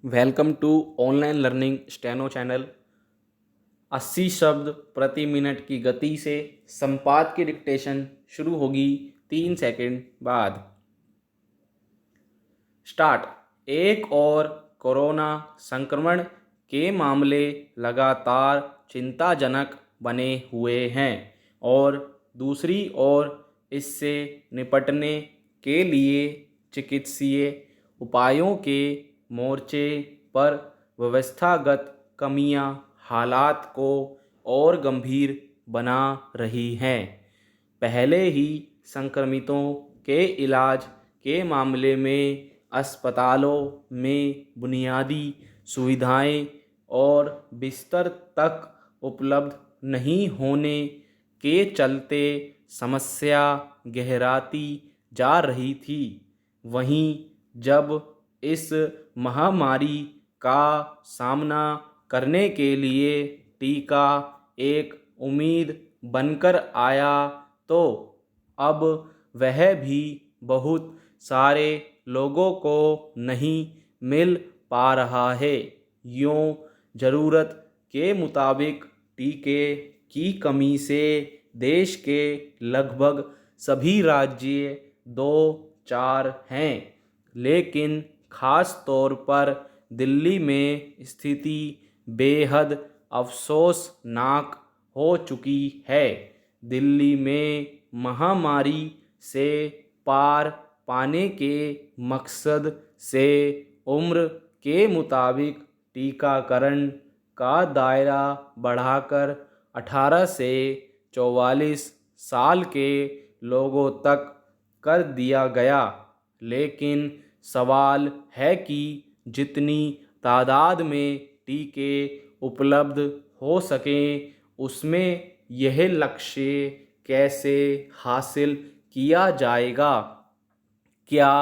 Welcome to online learning steno channel. 80 शब्द प्रति minute की गति से संपाद की डिक्टेशन शुरू होगी 3 सेकंड बाद। स्टार्ट। एक और कोरोना संक्रमण के मामले लगातार चिंताजनक बने हुए हैं और दूसरी ओर इससे निपटने के लिए चिकित्सीय उपायों के मोर्चे पर व्यवस्थागत कमियां हालात को और गंभीर बना रही हैं। पहले ही संक्रमितों के इलाज के मामले में अस्पतालों में बुनियादी सुविधाएं और बिस्तर तक उपलब्ध नहीं होने के चलते समस्या गहराती जा रही थी। वहीं जब इस महामारी का सामना करने के लिए टीका एक उम्मीद बनकर आया तो अब वह भी बहुत सारे लोगों को नहीं मिल पा रहा है। यूँ ज़रूरत के मुताबिक टीके की कमी से देश के लगभग सभी राज्य दो चार हैं, लेकिन ख़ास तौर पर दिल्ली में स्थिति बेहद अफसोसनाक हो चुकी है। दिल्ली में महामारी से पार पाने के मकसद से उम्र के मुताबिक टीकाकरण का दायरा बढ़ाकर 18 से 44 साल के लोगों तक कर दिया गया। लेकिन सवाल है कि जितनी तादाद में टीके उपलब्ध हो सकें उसमें यह लक्ष्य कैसे हासिल किया जाएगा। क्या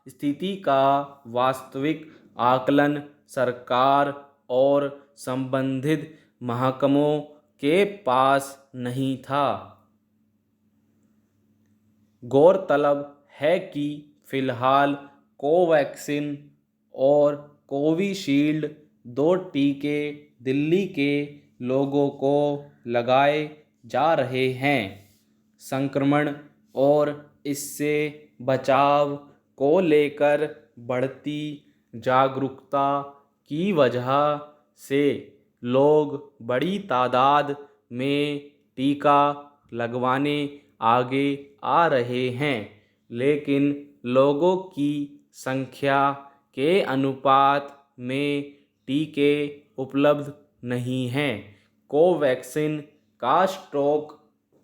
स्थिति का वास्तविक आकलन सरकार और संबंधित महकमों के पास नहीं था। गौरतलब है कि फिलहाल कोवैक्सीन और कोविशील्ड दो टीके दिल्ली के लोगों को लगाए जा रहे हैं। संक्रमण और इससे बचाव को लेकर बढ़ती जागरूकता की वजह से लोग बड़ी तादाद में टीका लगवाने आगे आ रहे हैं, लेकिन लोगों की संख्या के अनुपात में टीके उपलब्ध नहीं हैं। कोवैक्सीन का स्टॉक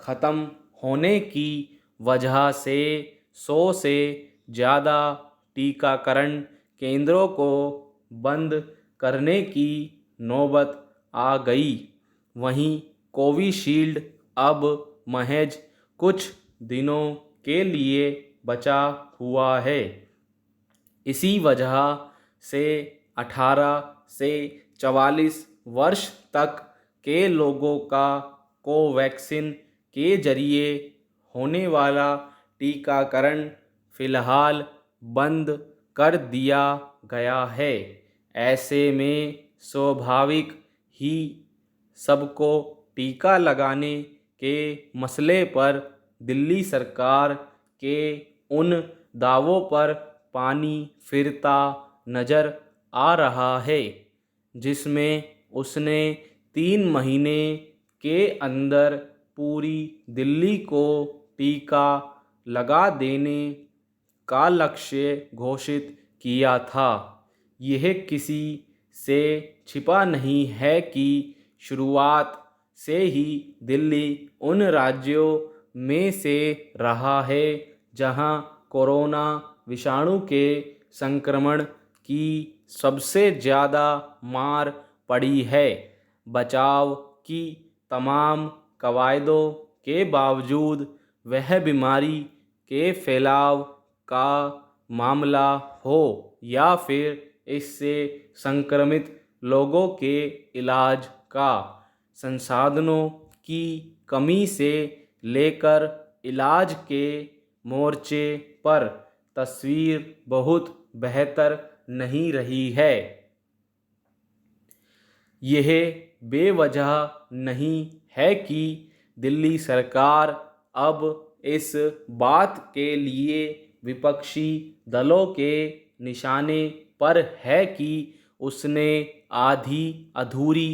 ख़त्म होने की वजह से 100 से ज़्यादा टीकाकरण केंद्रों को बंद करने की नौबत आ गई। वहीं कोविशील्ड अब महज कुछ दिनों के लिए बचा हुआ है। इसी वजह से 18 से 44 वर्ष तक के लोगों का कोवैक्सीन के जरिए होने वाला टीकाकरण फिलहाल बंद कर दिया गया है। ऐसे में स्वाभाविक ही सबको टीका लगाने के मसले पर दिल्ली सरकार के उन दावों पर पानी फिरता नज़र आ रहा है जिसमें उसने 3 महीने के अंदर पूरी दिल्ली को टीका लगा देने का लक्ष्य घोषित किया था। यह किसी से छिपा नहीं है कि शुरुआत से ही दिल्ली उन राज्यों में से रहा है जहां कोरोना विषाणु के संक्रमण की सबसे ज़्यादा मार पड़ी है। बचाव की तमाम कवायदों के बावजूद वह बीमारी के फैलाव का मामला हो या फिर इससे संक्रमित लोगों के इलाज का, संसाधनों की कमी से लेकर इलाज के मोर्चे पर तस्वीर बहुत बेहतर नहीं रही है। यह बेवजह नहीं है कि दिल्ली सरकार अब इस बात के लिए विपक्षी दलों के निशाने पर है कि उसने आधी अधूरी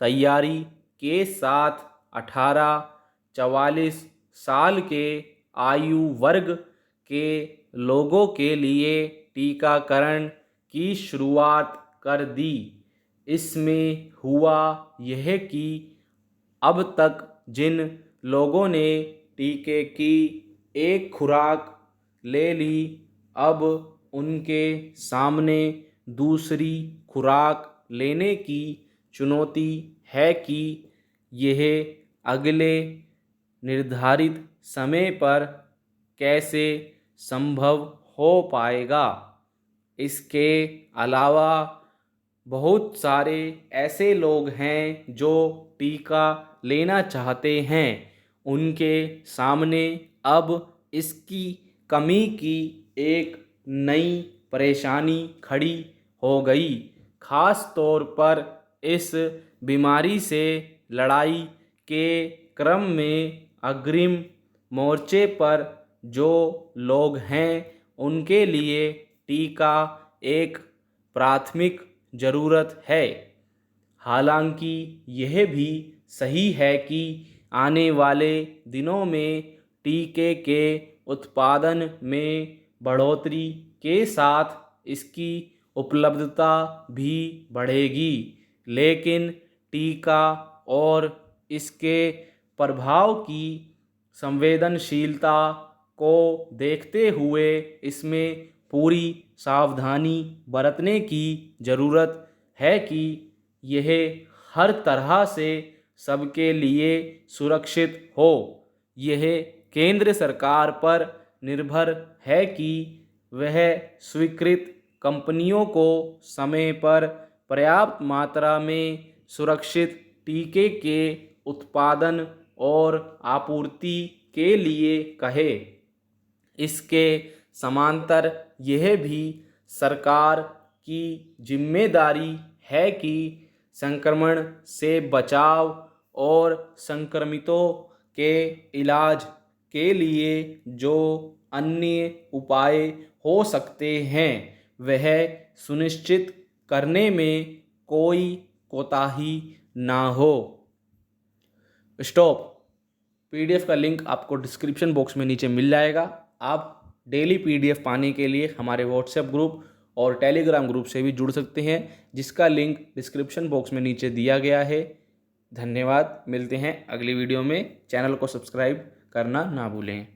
तैयारी के साथ 18-44 साल के आयु वर्ग के लोगों के लिए टीकाकरण की शुरुआत कर दी। इसमें हुआ यह कि अब तक जिन लोगों ने टीके की एक खुराक ले ली, अब उनके सामने दूसरी खुराक लेने की चुनौती है कि यह अगले निर्धारित समय पर कैसे संभव हो पाएगा। इसके अलावा बहुत सारे ऐसे लोग हैं जो टीका लेना चाहते हैं, उनके सामने अब इसकी कमी की एक नई परेशानी खड़ी हो गई। खास तौर पर इस बीमारी से लड़ाई के क्रम में अग्रिम मोर्चे पर जो लोग हैं, उनके लिए टीका एक प्राथमिक ज़रूरत है। हालांकि यह भी सही है कि आने वाले दिनों में टीके के उत्पादन में बढ़ोतरी के साथ इसकी उपलब्धता भी बढ़ेगी, लेकिन टीका और इसके प्रभाव की संवेदनशीलता को देखते हुए इसमें पूरी सावधानी बरतने की ज़रूरत है कि यह हर तरह से सबके लिए सुरक्षित हो। यह केंद्र सरकार पर निर्भर है कि वह स्वीकृत कंपनियों को समय पर पर्याप्त मात्रा में सुरक्षित टीके के उत्पादन और आपूर्ति के लिए कहे। इसके समांतर यह भी सरकार की जिम्मेदारी है कि संक्रमण से बचाव और संक्रमितों के इलाज के लिए जो अन्य उपाय हो सकते हैं, वह सुनिश्चित करने में कोई कोताही ना हो। स्टॉप पीडीएफ का लिंक आपको डिस्क्रिप्शन बॉक्स में नीचे मिल जाएगा। आप डेली पीडीएफ पाने के लिए हमारे व्हाट्सएप ग्रुप और टेलीग्राम ग्रुप से भी जुड़ सकते हैं, जिसका लिंक डिस्क्रिप्शन बॉक्स में नीचे दिया गया है। धन्यवाद। मिलते हैं अगली वीडियो में। चैनल को सब्सक्राइब करना ना भूलें।